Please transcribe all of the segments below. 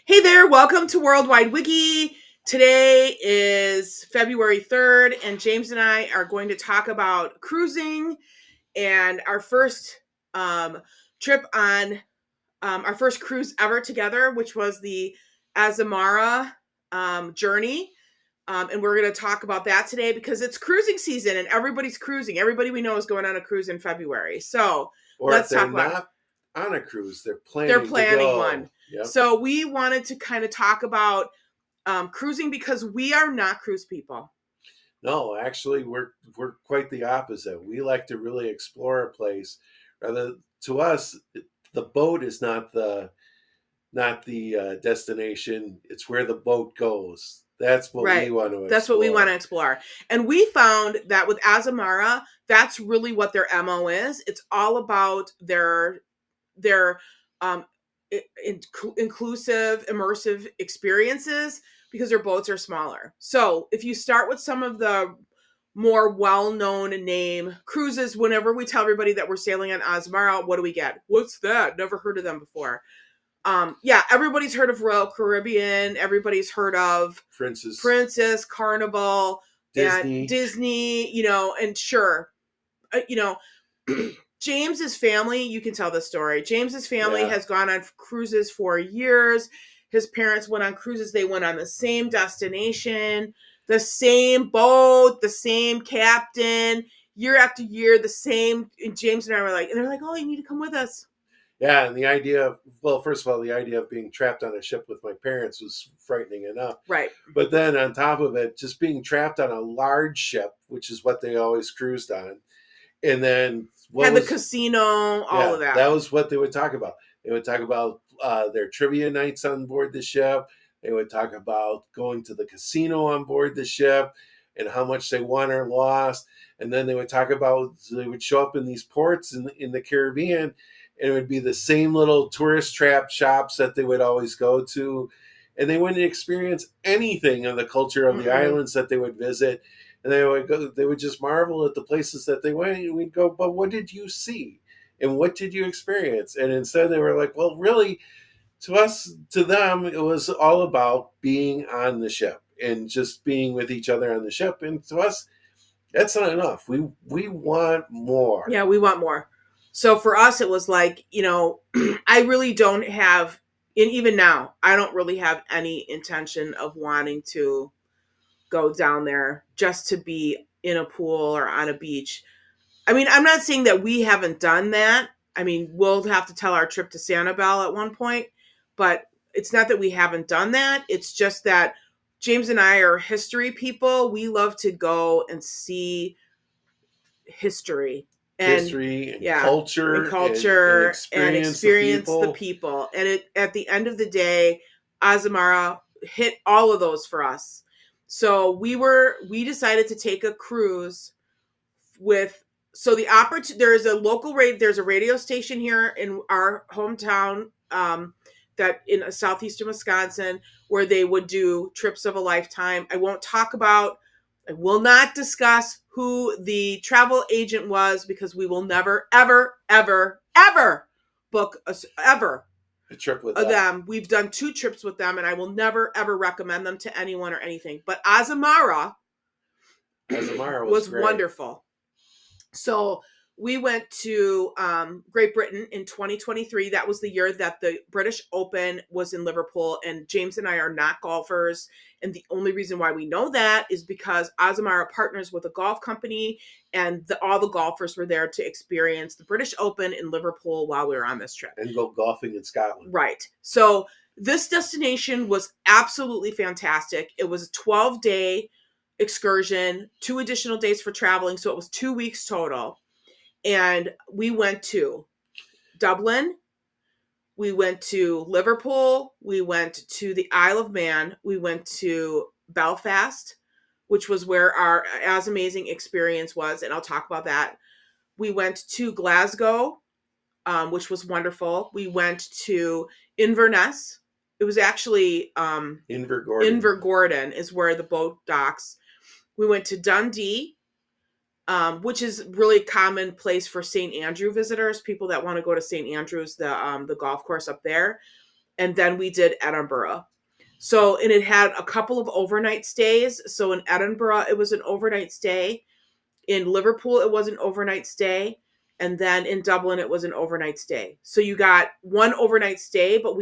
Hey there, welcome to Worldwide Wiki. Today is February 3rd, and James and I are going to talk about cruising and our first trip on our first cruise ever together, which was the Azamara journey. And we're going to talk about that today because it's cruising season and everybody's cruising. Everybody we know is going on a cruise in February. So let's talk about not on a cruise, they're they're planning planning to go. one. Yep. So we wanted to kind of talk about cruising because we are not cruise people. No, actually, we're quite the opposite. We like to really explore a place. Rather, to us, the boat is not the destination. It's where the boat goes. That's what Right. we want to explore. That's what we want to explore. And we found that with Azamara, that's really what their MO is. It's all about their um, inclusive, immersive experiences because their boats are smaller. So if you start with some of the more well-known name cruises, whenever we tell everybody that we're sailing on Azamara, what do we get? What's that? Never heard of them before. Everybody's heard of Royal Caribbean. Everybody's heard of Princess, Carnival, and Disney, and sure, James's family, you can tell this story. James's family has gone on cruises for years. His parents went on cruises. They went on the same destination, the same boat, the same captain, year after year, the same. And James and I were like, and they're like, oh, you need to come with us. Yeah, and the idea first of all, the idea of being trapped on a ship with my parents was frightening enough. Right. But then on top of it, just being trapped on a large ship, which is what they always cruised on, and then the casino, all of that. That was what they would talk about. They would talk about their trivia nights on board the ship. They would talk about going to the casino on board the ship and how much they won or lost. And then they would talk about, they would show up in these ports in the Caribbean, and it would be the same little tourist trap shops that they would always go to. And they wouldn't experience anything of the culture of the islands that they would visit. And they would just marvel at the places that they went. And we'd go, but what did you see? And what did you experience? And instead they were like, well, really, to them, it was all about being on the ship and just being with each other on the ship. And to us, that's not enough. We want more. Yeah, we want more. So for us, it was like, I really don't have, and even now, I don't really have any intention of wanting to go down there just to be in a pool or on a beach. I mean, I'm not saying that we haven't done that. I mean, we'll have to tell our trip to Sanibel at one point, but it's not that we haven't done that. It's just that James and I are history people. We love to go and see history and culture and experience the people. And at the end of the day, Azamara hit all of those for us. So we decided to take a cruise there's a radio station here in our hometown that in southeastern Wisconsin where they would do trips of a lifetime. I will not discuss who the travel agent was because we will never, ever, ever, ever book a trip with them. We've done 2 trips with them, and I will never, ever recommend them to anyone or anything. But Azamara was wonderful. So we went to Great Britain in 2023. That was the year that the British Open was in Liverpool. And James and I are not golfers. And the only reason why we know that is because Azamara partners with a golf company. And all the golfers were there to experience the British Open in Liverpool while we were on this trip. And go golfing in Scotland. Right. So this destination was absolutely fantastic. It was a 12-day excursion, 2 additional days for traveling. So it was 2 weeks total. And we went to Dublin, we went to Liverpool, we went to the Isle of Man, we went to Belfast, which was where our As Amazing experience was, and I'll talk about that. We went to Glasgow, which was wonderful. We went to Inverness. It was actually Invergordon is where the boat docks. We went to Dundee, which is really a common place for St. Andrew visitors, people that want to go to St. Andrews, the golf course up there. and then we did Edinburgh. So, and it had a couple of overnight stays. So in Edinburgh, it was an overnight stay. In Liverpool, it was an overnight stay. And then in Dublin, it was an overnight stay. So you got one overnight stay, but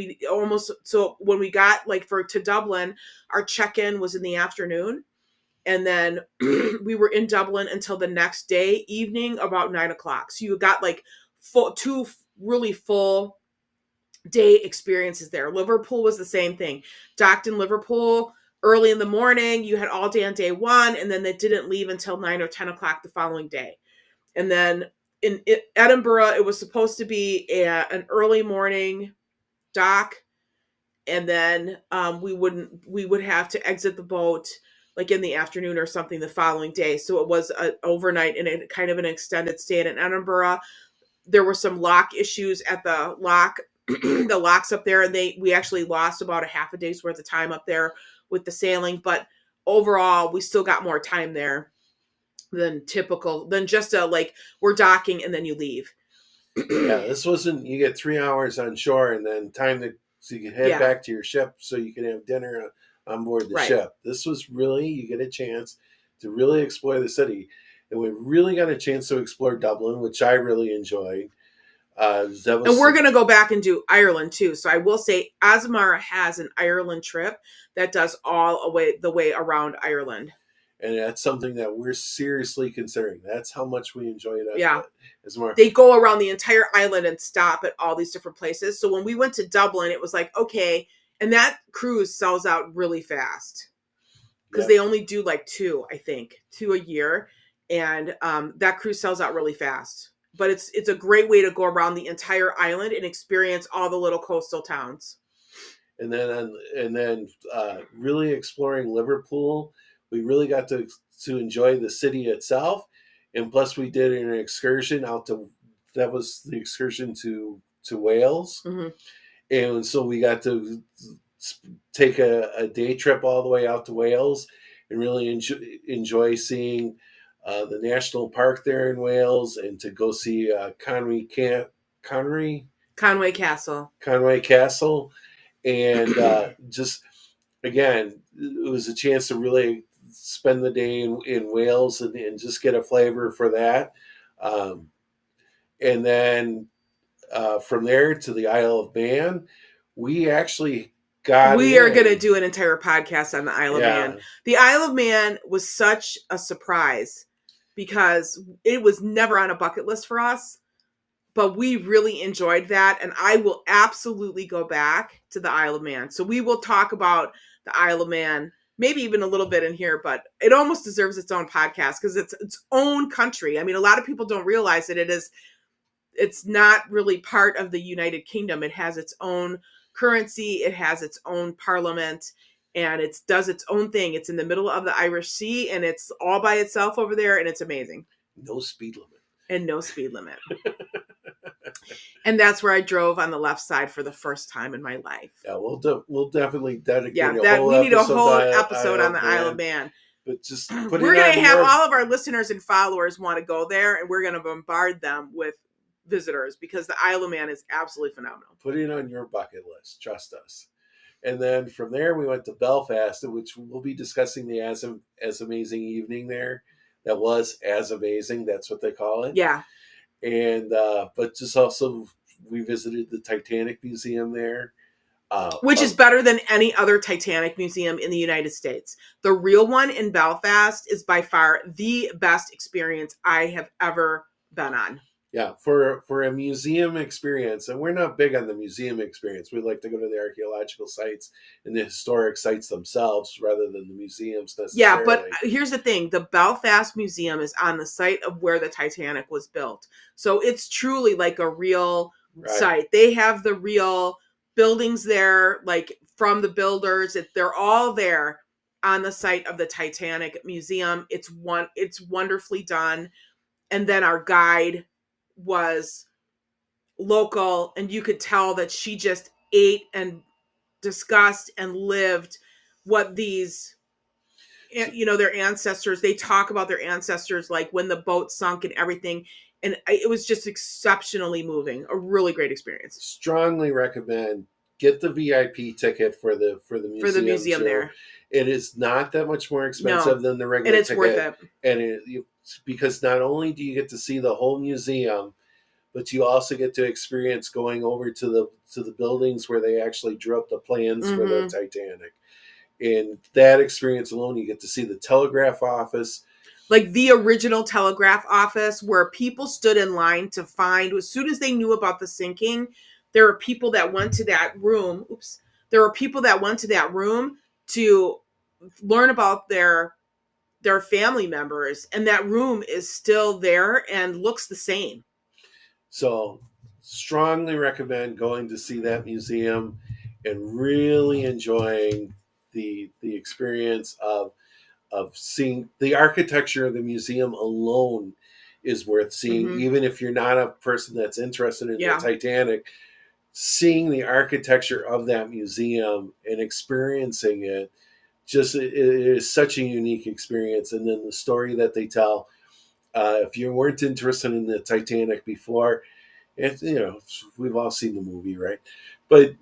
so when we got to Dublin, our check-in was in the afternoon. And then we were in Dublin until the next day, evening, about 9 o'clock. So you got two really full day experiences there. Liverpool was the same thing. Docked in Liverpool early in the morning. You had all day on day one, and then they didn't leave until 9 or 10 o'clock the following day. And then in Edinburgh, it was supposed to be an early morning dock, and then we would have to exit the boat in the afternoon or something the following day. So it was an overnight and kind of an extended stay in Edinburgh. There were some lock issues at the lock. The locks up there, and we actually lost about a half a day's worth of time up there with the sailing, but overall we still got more time there than just we're docking and then you leave. Yeah, this wasn't, you get 3 hours on shore and then so you can head back to your ship so you can have dinner on board the ship. This was really, you get a chance to really explore the city, and we really got a chance to explore Dublin, which I really enjoyed. And we're going to go back and do Ireland too. So I will say Asmar has an Ireland trip that does the way around Ireland. And that's something that we're seriously considering. That's how much we enjoy it. Yeah. They go around the entire island and stop at all these different places. So when we went to Dublin, it was like, okay. And that cruise sells out really fast because they only do two a year. And that cruise sells out really fast. But it's a great way to go around the entire island and experience all the little coastal towns. And then really exploring Liverpool, we really got to enjoy the city itself, and plus we did an excursion that was the excursion to Wales, and so we got to take a day trip all the way out to Wales and really enjoy seeing the national park there in Wales, and to go see Conway Castle, and just again, it was a chance to really spend the day in Wales and just get a flavor for that, and then from there to the Isle of Man. We actually are going to do an entire podcast on the Isle of Man. The Isle of Man was such a surprise because it was never on a bucket list for us, but we really enjoyed that. And I will absolutely go back to the Isle of Man. So we will talk about the Isle of Man, maybe even a little bit in here, but it almost deserves its own podcast because it's its own country. I mean, a lot of people don't realize that it's not really part of the United Kingdom. It has its own currency. It has its own parliament, and it does its own thing. It's in the middle of the Irish Sea, and it's all by itself over there, and it's amazing. No speed limit. And no speed limit. And that's where I drove on the left side for the first time in my life. Yeah, we'll definitely dedicate we need a whole episode on the Isle of Man. But just we're going to have all of our listeners and followers want to go there, and we're going to bombard them with visitors because the Isle of Man is absolutely phenomenal. Put it on your bucket list. Trust us. And then from there, we went to Belfast, which we'll be discussing the As Amazing evening there. That was As Amazing. That's what they call it. Yeah. And but just also we visited the Titanic Museum there, which is better than any other Titanic museum in the United States. The real one in Belfast is by far the best experience I have ever been on. Yeah, for a museum experience, and we're not big on the museum experience. We like to go to the archaeological sites and the historic sites themselves rather than the museums necessarily. Yeah, but here's the thing. The Belfast Museum is on the site of where the Titanic was built. So it's truly like a real site. They have the real buildings there, from the builders. They're all there on the site of the Titanic Museum. It's wonderfully done. And then our guide was local, and you could tell that she just ate and discussed and lived what these, their ancestors, they talk about their ancestors, when the boat sunk and everything. And it was just exceptionally moving. A really great experience. Strongly recommend get the VIP ticket for the for the museum museum too. there. It is not that much more expensive No, than the and regular it's worth ticket, it. and because not only do you get to see the whole museum, but you also get to experience going over to the buildings where they actually drew up the plans for the Mm-hmm. Titanic. In that experience alone, you get to see the telegraph office. Like the original telegraph office where people stood in line to find, as soon as they knew about the sinking, there were people that went to that room. Oops. There were people that went to that room to learn about their family members, and that room is still there and looks the same. So, strongly recommend going to see that museum and really enjoying the experience of seeing the architecture of the museum alone is worth seeing, Mm-hmm. even if you're not a person that's interested in the Yeah. Titanic. Seeing the architecture of that museum and experiencing it, just it is such a unique experience. And then the story that they tell, if you weren't interested in the Titanic before, it's, we've all seen the movie, right? But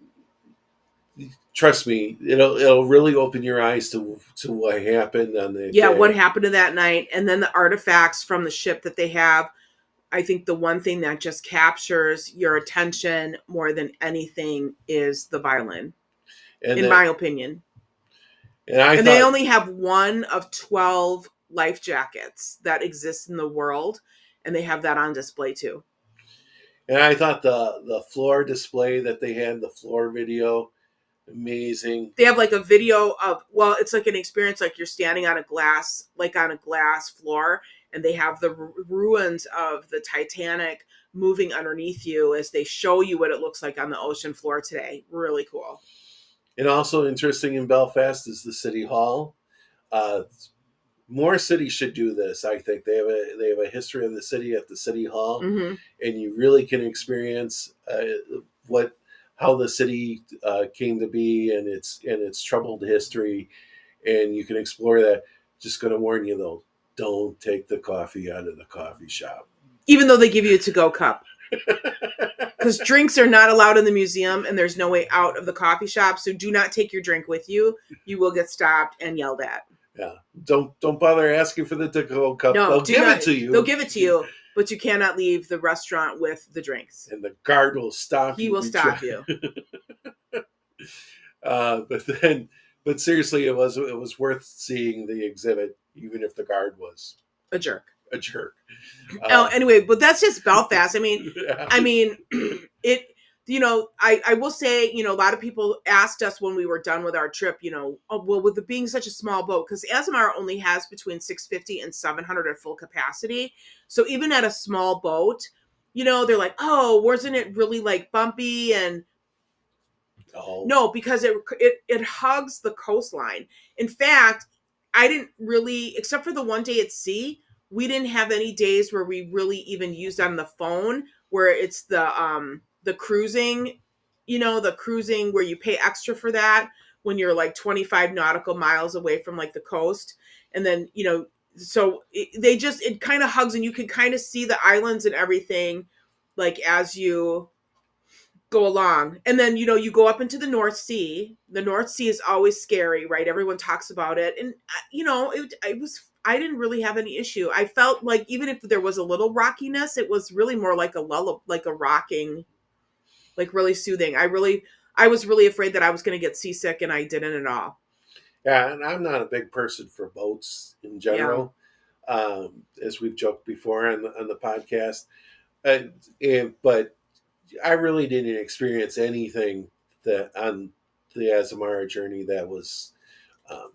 trust me, it'll really open your eyes to what happened on that Yeah, what day. happened to that night, and then the artifacts from the ship that they have. I think the one thing that just captures your attention more than anything is the violin, And in my that, opinion. and I And they thought, only have one of 12 life jackets that exist in the world, and they have that on display too. and I thought the floor display that they had, the floor video, amazing. They have like a video of, well, it's like an experience, like you're standing on a glass, like on a glass floor, and they have the ruins of the Titanic moving underneath you as they show you what it looks like on the ocean floor today. Really cool. And also interesting in Belfast is the city hall. Uh, More cities should do this. I think they have a history of the city at the city hall, Mm-hmm. and you really can experience what how the city came to be and its troubled history, and you can explore that. Just going to warn you though, don't take the coffee out of the coffee shop. Even though they give you a to-go cup. Because drinks are not allowed in the museum and there's no way out of the coffee shop. So do not take your drink with you. You will get stopped and yelled at. Yeah, don't bother asking for the to-go cup. No, They'll do give not. it to you. They'll give it to you, but you cannot leave the restaurant with the drinks. And the guard will stop He you. will stop you. But then, but seriously, it was worth seeing the exhibit, even if the guard was A jerk. a jerk. Oh, anyway, but that's just Belfast. I mean, Yeah. it. I will say, a lot of people asked us when we were done with our trip, oh, well, with it being such a small boat, because Azamara only has between 650 and 700 at full capacity. So even at a small boat, they're like, oh, wasn't it really like bumpy? And Oh, no, because it hugs the coastline. In fact, I didn't really, except for the one day at sea, we didn't have any days where we really even used on the phone, where it's the cruising, the cruising where you pay extra for that when you're like 25 nautical miles away from like the coast. And then, so it kind of hugs, and you can kind of see the islands and everything like as you go along. And then, you go up into the North Sea. The North Sea is always scary, right? Everyone talks about it. And, I didn't really have any issue. I felt like even if there was a little rockiness, it was really more like like a rocking, like really soothing. I was really afraid that I was going to get seasick, and I didn't at all. yeah, and I'm not a big person for boats in Yeah. general, as we've joked before on the podcast. But I really didn't experience anything that on the Azamara journey that was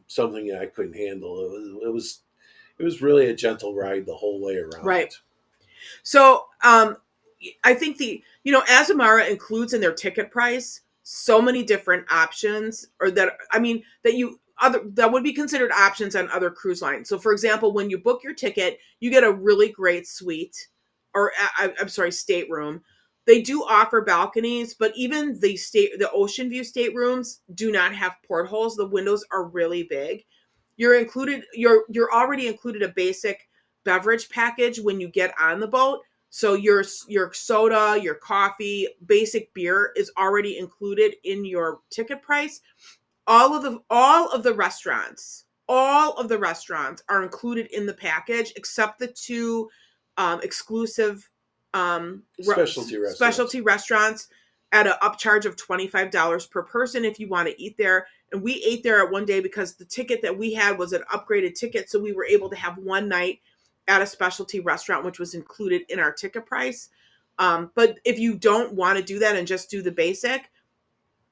something that I couldn't handle. It was really a gentle ride the whole way Right. around. So, I think Azamara includes in their ticket price so many different options, or that would be considered options on other cruise lines. So, for example, when you book your ticket, you get a really great suite, or I'm sorry, stateroom. They do offer balconies, but even the ocean view staterooms do not have portholes. The windows are really big. You're already included a basic beverage package when you get on the boat, So your soda, your coffee, basic beer is already included in your ticket price. All of the restaurants are included in the package except the two exclusive Specialty restaurants. specialty restaurants at an upcharge of $25 per person if you want to eat there. And we ate there at one day because the ticket that we had was an upgraded ticket, so we were able to have one night at a specialty restaurant, which was included in our ticket price. But if you don't want to do that and just do the basic,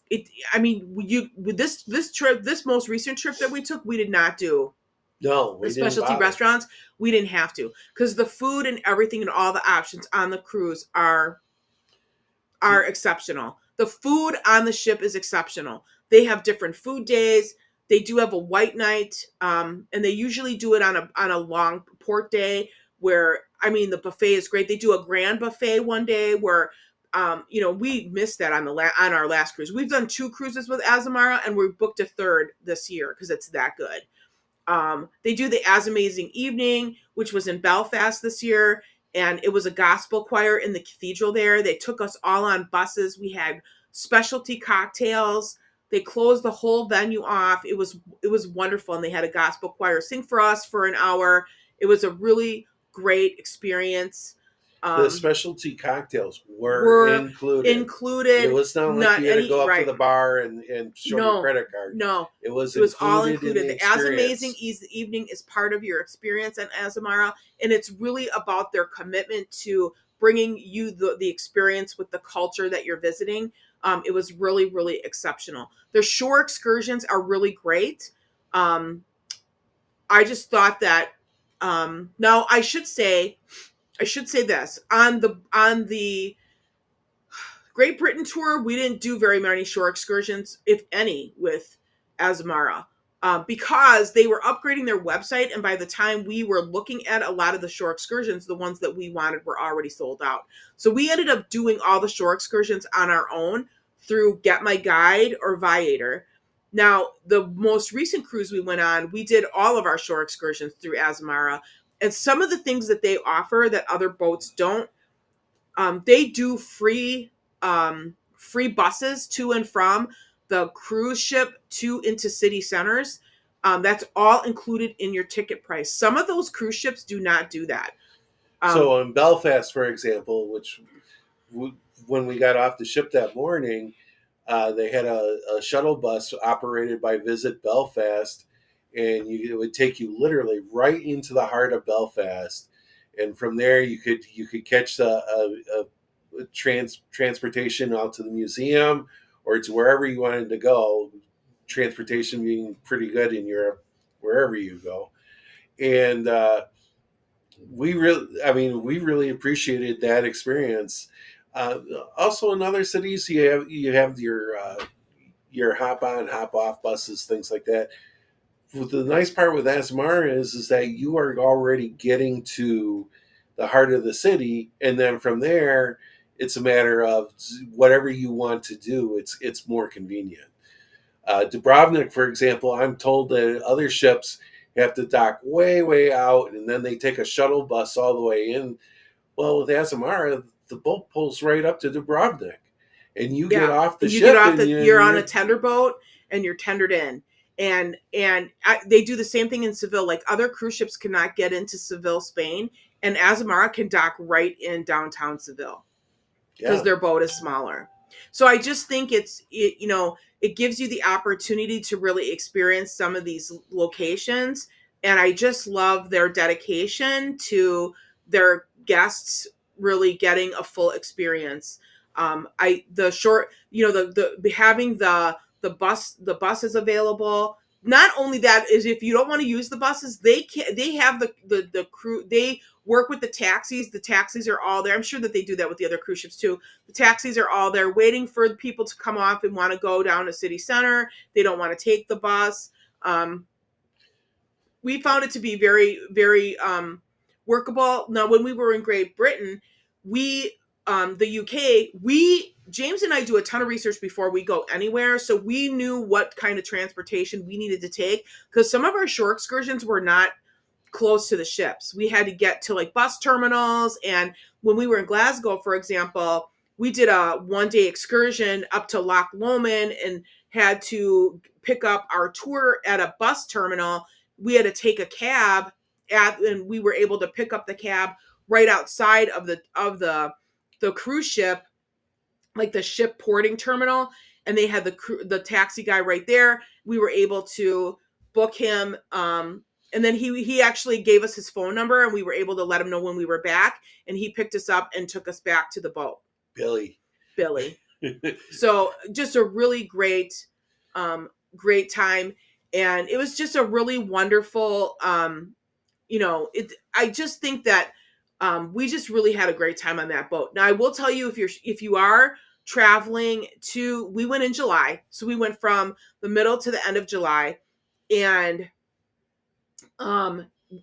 you with this trip, this most recent trip that we took, we did not do No, the we didn't specialty bother. restaurants. We didn't have to, because the food and everything and all the options on the cruise are exceptional. The food on the ship is exceptional. They have different food days. They do have a white night, and they usually do it on a long port day where, the buffet is great. They do a grand buffet one day where, we missed that on our last cruise. We've done 2 cruises with Azamara, and we booked a third this year because it's that good. They do the As Amazing Evening, which was in Belfast this year, and it was a gospel choir in the cathedral there. They took us all on buses. We had specialty cocktails. They closed the whole venue off. It was wonderful, and they had a gospel choir sing for us for an hour. It was a really great experience. The Um, specialty cocktails were were included. It included. was not like Not you had to any go up to right. the bar and show your No, credit card. no. It was It was all included in included. the The As Amazing experience. Evening is part of your experience at Azamara, and it's really about their commitment to bringing you the experience with the culture that you're visiting. It was really, really exceptional. Their shore excursions are really great. Um, I just thought that. Now I should say this on the Great Britain tour, we didn't do very many shore excursions, if any, with Azamara, because they were upgrading their website. And by the time we were looking at a lot of the shore excursions, the ones that we wanted were already sold out. So we ended up doing all the shore excursions on our own through Get My Guide or Viator. Now, the most recent cruise we went on, we did all of our shore excursions through Azamara. And some of the things that they offer that other boats don't, they do free buses to and from the cruise ship to into city centers. That's all included in your ticket price. Some of those cruise ships do not do that. Um, So in Belfast, for example, when we got off the ship that morning, they had a shuttle bus operated by Visit Belfast, and it would take you literally right into the heart of Belfast, and from there you could catch a transportation out to the museum or to wherever you wanted to go. Transportation being pretty good in Europe, wherever you go, and we really appreciated that experience. Uh, Also, in other cities, you have your hop on, hop off buses, things like that. The nice part with Asmar is that you are already getting to the heart of the city, and then from there, it's a matter of whatever you want to do. It's more convenient. Dubrovnik, for example, I'm told that other ships have to dock way, way out, and then they take a shuttle bus all the way in. Well, with Azamara, the boat pulls right up to Dubrovnik, and you get yeah, off the and you get ship, off and the. You're on a tender boat, and you're tendered in. They do the same thing in Seville. Like, other cruise ships cannot get into Seville, Spain, and Azamara can dock right in downtown Seville, because yeah. their boat is smaller. So I just think it gives you the opportunity to really experience some of these locations. And I just love their dedication to their guests really getting a full experience. I the short, the having the buses available. Not only that, is if you don't want to use the buses, they have the crew. They work with the taxis. The taxis are all there. I'm sure that they do that with the other cruise ships too. The taxis are all there waiting for the people to come off and want to go down to city center. They don't want to take the bus. Um, we found it to be very, very workable. Now, when we were in Great Britain, the UK, James and I do a ton of research before we go anywhere, so we knew what kind of transportation we needed to take, because some of our shore excursions were not close to the ships. We had to get to like bus terminals. And when we were in Glasgow, for example, we did a 1-day excursion up to Loch Lomond and had to pick up our tour at a bus terminal. We had to take a cab and we were able to pick up the cab right outside of the cruise ship, like the ship porting terminal, and they had the taxi guy right there. We were able to book him, and then he actually gave us his phone number, and we were able to let him know when we were back, and he picked us up and took us back to the boat. Billy. So just a really great time, and it was just a really wonderful, I just think that we just really had a great time on that boat. Now I will tell you, if you are traveling we went in July, so we went from the middle to the end of July, and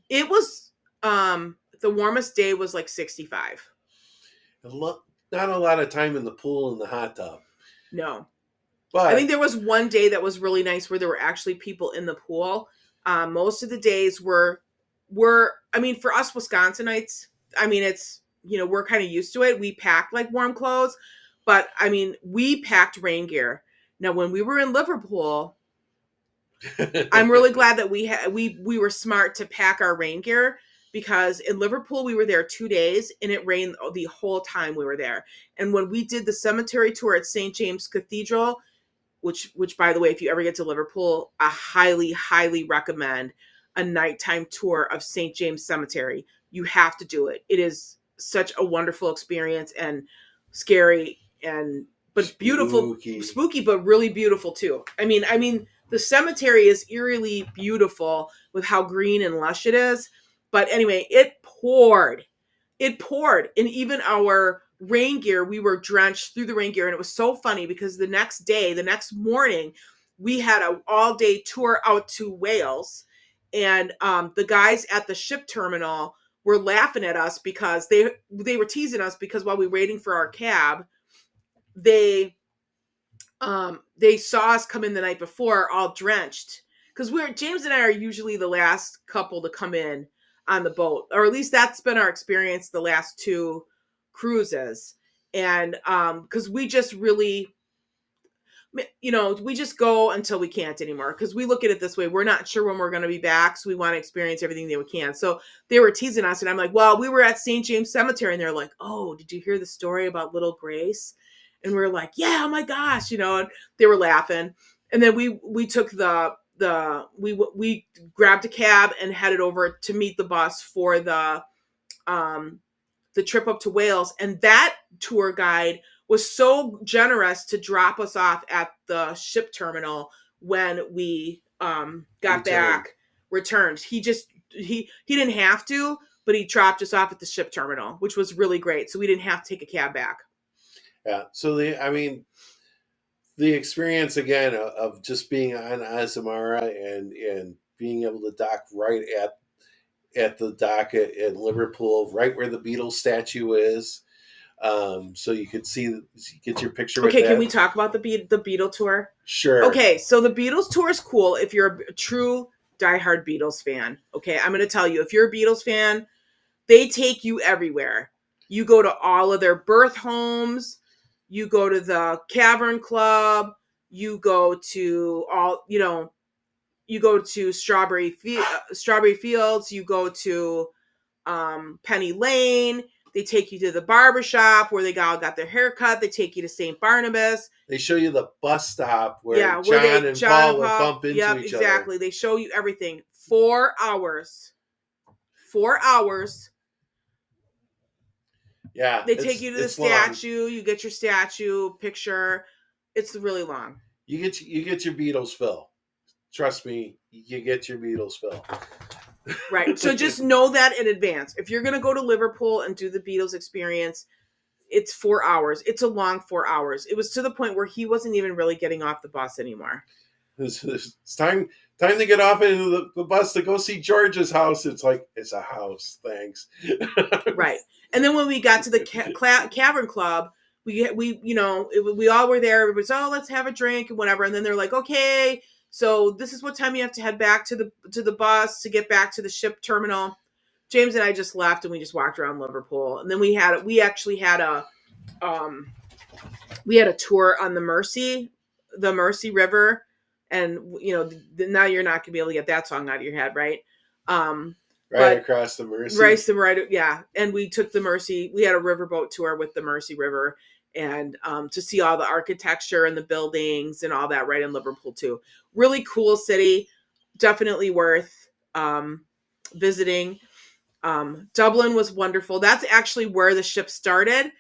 it was the warmest day was like 65. Not a lot of time in the pool and the hot tub. No. But I think there was one day that was really nice where there were actually people in the pool. Most of the days were, I mean, for us Wisconsinites, I mean, it's, we're kind of used to it. We pack like warm clothes, but I mean, we packed rain gear. Now, when we were in Liverpool, I'm really glad that we were smart to pack our rain gear, because in Liverpool, we were there 2 days and it rained the whole time we were there. And when we did the cemetery tour at St. James Cathedral, which by the way, if you ever get to Liverpool, I highly, highly recommend a nighttime tour of St. James Cemetery. You have to do it. It is such a wonderful experience, and scary but beautiful, spooky, but really beautiful too. I mean, the cemetery is eerily beautiful with how green and lush it is. But anyway, it poured, and even our rain gear, we were drenched through the rain gear. And it was so funny because the next morning, we had an all-day tour out to Wales, and the guys at the ship terminal were laughing at us because they were teasing us, because while we were waiting for our cab, they saw us come in the night before all drenched, because James and I are usually the last couple to come in on the boat, or at least that's been our experience the last 2 cruises. And because we just really, we just go until we can't anymore, because we look at it this way: we're not sure when we're going to be back, so we want to experience everything that we can. So they were teasing us, and I'm like, well, we were at St. James Cemetery, and they're like, oh, did you hear the story about little Grace? And we were like, yeah, oh my gosh, and they were laughing. And then we took we grabbed a cab and headed over to meet the bus for the trip up to Wales. And that tour guide was so generous to drop us off at the ship terminal when we returned. He didn't have to, but he dropped us off at the ship terminal, which was really great. So we didn't have to take a cab back. Yeah. So the experience again of just being on Azamara and being able to dock right at the dock in Liverpool, right where the Beatles statue is. So you could get your picture. Okay, can we talk about the Beatle tour? Sure. Okay, so the Beatles tour is cool if you're a true diehard Beatles fan. Okay, I'm going to tell you, if you're a Beatles fan, they take you everywhere. You go to all of their birth homes. You go to the Cavern Club. You go to you go to Strawberry Fields. You go to Penny Lane. They take you to the barbershop where they all got their hair cut. They take you to St. Barnabas. They show you the bus stop where John and Paul would bump into each other. Exactly. They show you everything. 4 hours. 4 hours. Yeah. They take you to the statue. Long. You get your statue picture. It's really long. You get your Beatles fill. Trust me, you get your Beatles fill. Right. So just know that in advance. If you're going to go to Liverpool and do the Beatles experience, it's 4 hours. It's a long 4 hours. It was to the point where he wasn't even really getting off the bus anymore. It's time to get off into the bus to go see George's house. It's like, it's a house. Thanks. Right. And then when we got to the Cavern Club, we all were there. Everybody's, oh, let's have a drink and whatever. And then they're like, okay, So this is what time you have to head back to the bus to get back to the ship terminal. James and I just left and we just walked around Liverpool. And then we actually had um a tour on the Mersey River, and now you're not gonna be able to get that song out of your head, right? Right across the Mersey. Right, yeah. And we took the Mersey. We had a riverboat tour with the Mersey River, and to see all the architecture and the buildings and all that right in Liverpool too. Really cool city, definitely worth visiting. Dublin was wonderful. That's actually where the ship started.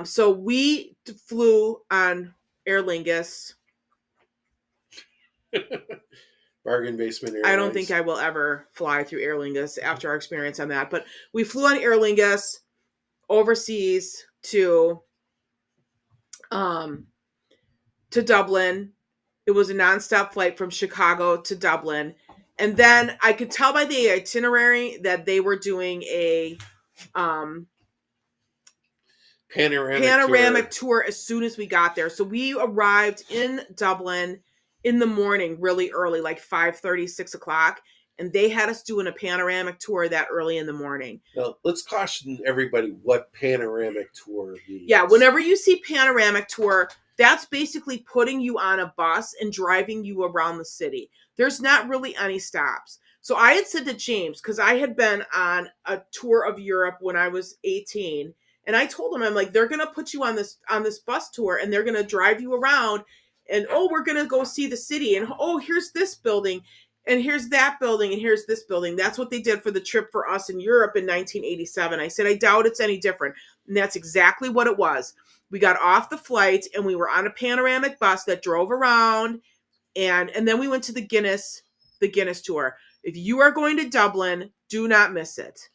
So we flew on Aer Lingus. Bargain Basement Airlines. I don't think I will ever fly through Aer Lingus after our experience on that. But we flew on Aer Lingus overseas to Dublin. It was a nonstop flight from Chicago to Dublin. And then I could tell by the itinerary that they were doing a panoramic tour as soon as we got there. So we arrived in Dublin in the morning really early, like 5:30, 6 o'clock. And they had us doing a panoramic tour that early in the morning. Now, let's caution everybody what panoramic tour means. Yeah, whenever you see panoramic tour, that's basically putting you on a bus and driving you around the city. There's not really any stops. So I had said to James, because I had been on a tour of Europe when I was 18, and I told him, I'm like, they're going to put you on this bus tour, and they're going to drive you around, and we're going to go see the city, and here's this building, and here's that building, and here's this building. That's what they did for the trip for us in Europe in 1987. I said, I doubt it's any different. And that's exactly what it was. We got off the flight, and we were on a panoramic bus that drove around, and then we went to the Guinness tour. If you are going to Dublin, do not miss it.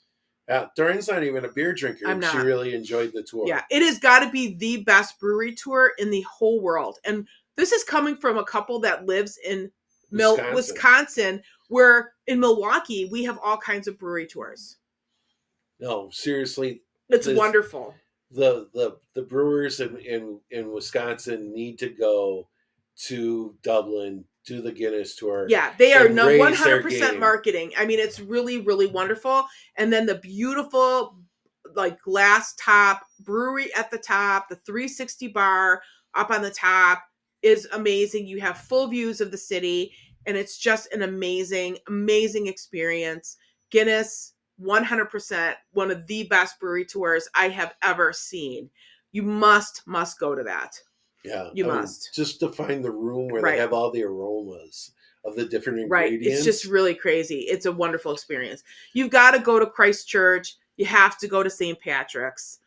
Doreen's not even a beer drinker. I'm not. She really enjoyed the tour. Yeah, it has got to be the best brewery tour in the whole world. And this is coming from a couple that lives in Wisconsin, where in Milwaukee, we have all kinds of brewery tours. No, seriously. It's wonderful. The brewers in Wisconsin need to go to Dublin, do the Guinness tour. Yeah, they are 100% marketing. I mean, it's really, really wonderful. And then the beautiful, like, glass top brewery at the top, the 360 bar up on the top is amazing. You have full views of the city, and it's just an amazing, amazing experience. Guinness, 100%, one of the best brewery tours I have ever seen. You must go to that. Yeah, you must. Just to find the room where they have all the aromas of the different ingredients. Right, it's just really crazy. It's a wonderful experience. You've got to go to Christchurch. You have to go to St. Patrick's.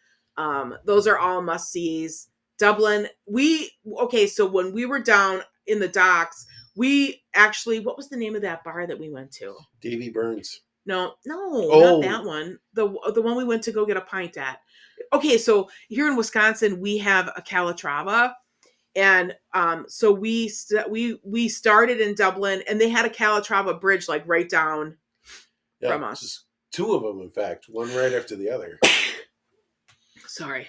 Those are all must-sees. Dublin, so when we were down in the docks, we actually, what was the name of that bar that we went to? Davy Burns. No, not that one. The one we went to go get a pint at. Okay, so here in Wisconsin, we have a Calatrava, and so we started in Dublin, and they had a Calatrava bridge like right down from us. Just two of them, in fact, one right after the other. Sorry.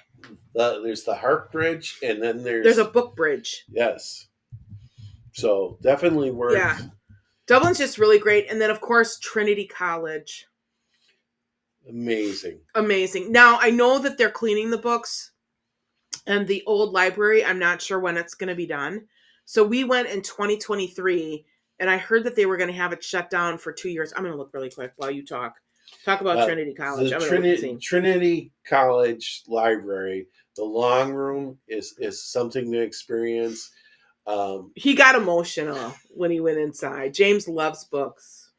There's the Harp Bridge, and then there's a book bridge. Yes. So definitely worth. Yeah. Dublin's just really great. And then, of course, Trinity College. Amazing. Now, I know that they're cleaning the books and the old library. I'm not sure when it's going to be done. So we went in 2023, and I heard that they were going to have it shut down for 2 years. I'm going to look really quick while you talk. Talk about Trinity College. Trinity College Library, the long room is something to experience. He got emotional when he went inside. James loves books.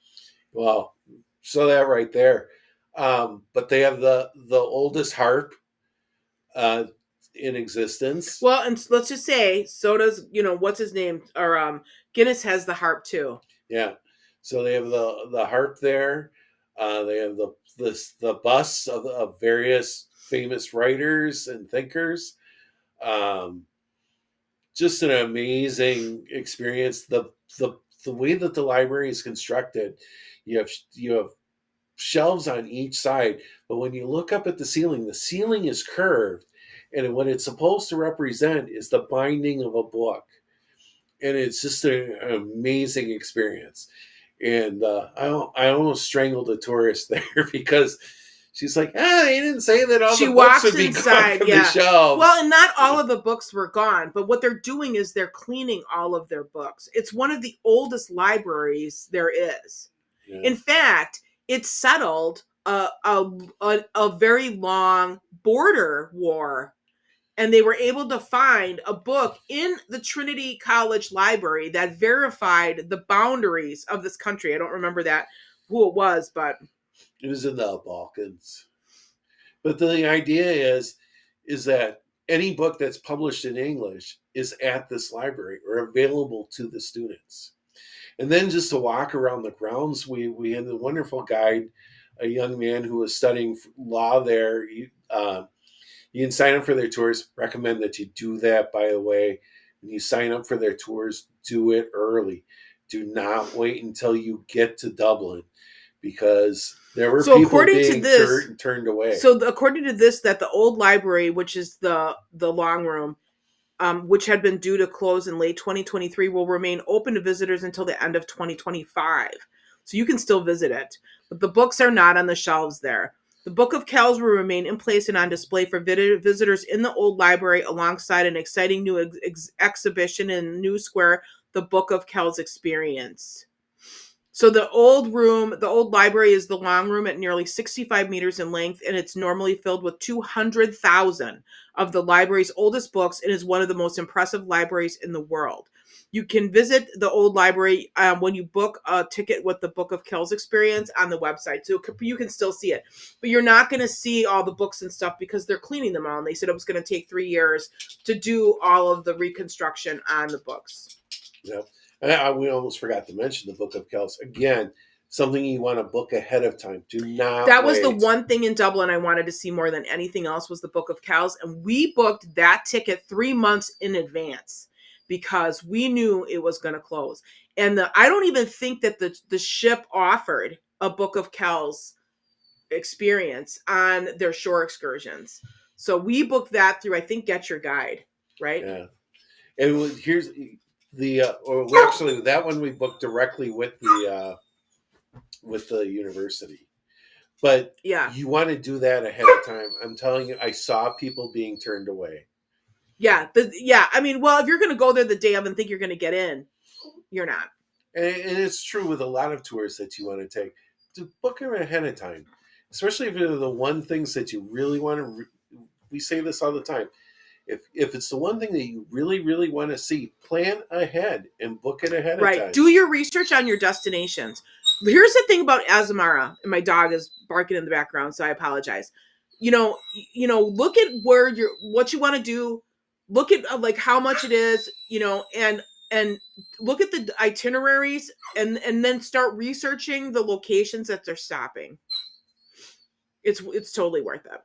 Well, so that right there. But they have the oldest harp in existence. Well, and let's just say, so does, what's his name? Or Guinness has the harp too. Yeah. So they have the harp there. They have the bust of various famous writers and thinkers. Just an amazing experience. The way that the library is constructed, you have shelves on each side, but when you look up at the ceiling is curved, and what it's supposed to represent is the binding of a book. and it's just an amazing experience. And I almost strangled a tourist there because she's like, they didn't say that all She the books walks would be gone inside, from the yeah. shelves. Well, and not all of the books were gone, but what they're doing is they're cleaning all of their books. It's one of the oldest libraries there is. Yeah. In fact, it settled a very long border war, and they were able to find a book in the Trinity College Library that verified the boundaries of this country. I don't remember who it was, but It was in the Balkans. But the idea is that any book that's published in English is at this library or available to the students. And then just to walk around the grounds, we had a wonderful guide, a young man who was studying law there. You can sign up for their tours. Recommend that you do that, by the way. When you sign up for their tours, do it early. Do not wait until you get to Dublin, because there were people being turned away. So according to this, that the old library, which is the long room, which had been due to close in late 2023, will remain open to visitors until the end of 2025. So you can still visit it, but the books are not on the shelves there. The Book of Kells will remain in place and on display for visitors in the old library alongside an exciting new exhibition in New Square, the Book of Kells Experience. So the old library is the long room at nearly 65 meters in length, and it's normally filled with 200,000 of the library's oldest books, and is one of the most impressive libraries in the world. You can visit the old library when you book a ticket with the Book of Kells Experience on the website. So you can still see it. But you're not going to see all the books and stuff because they're cleaning them all. And they said it was going to take 3 years to do all of the reconstruction on the books. Yep. We almost forgot to mention the Book of Kells. Again, something you want to book ahead of time. Do not That was wait. The one thing in Dublin I wanted to see more than anything else was the Book of Kells. And we booked that ticket 3 months in advance because we knew it was going to close. And I don't even think that the ship offered a Book of Kells experience on their shore excursions. So we booked that through, I think, Get Your Guide, right? Yeah. And here's actually that one we booked directly with the university. But yeah, you want to do that ahead of time. I'm telling you, I saw people being turned away. Yeah. I mean, well, if you're going to go there the day of and think you're going to get in, you're not. And it's true with a lot of tours that you want to take. To book them ahead of time, especially if they're the one things that you really want to. We say this all the time. If it's the one thing that you really, really want to see, plan ahead and book it ahead of time. Right. Do your research on your destinations. Here's the thing about Azamara, and my dog is barking in the background, so I apologize. You know, look at what you want to do. Look at like how much it is, and look at the itineraries, and then start researching the locations that they're stopping. It's totally worth it.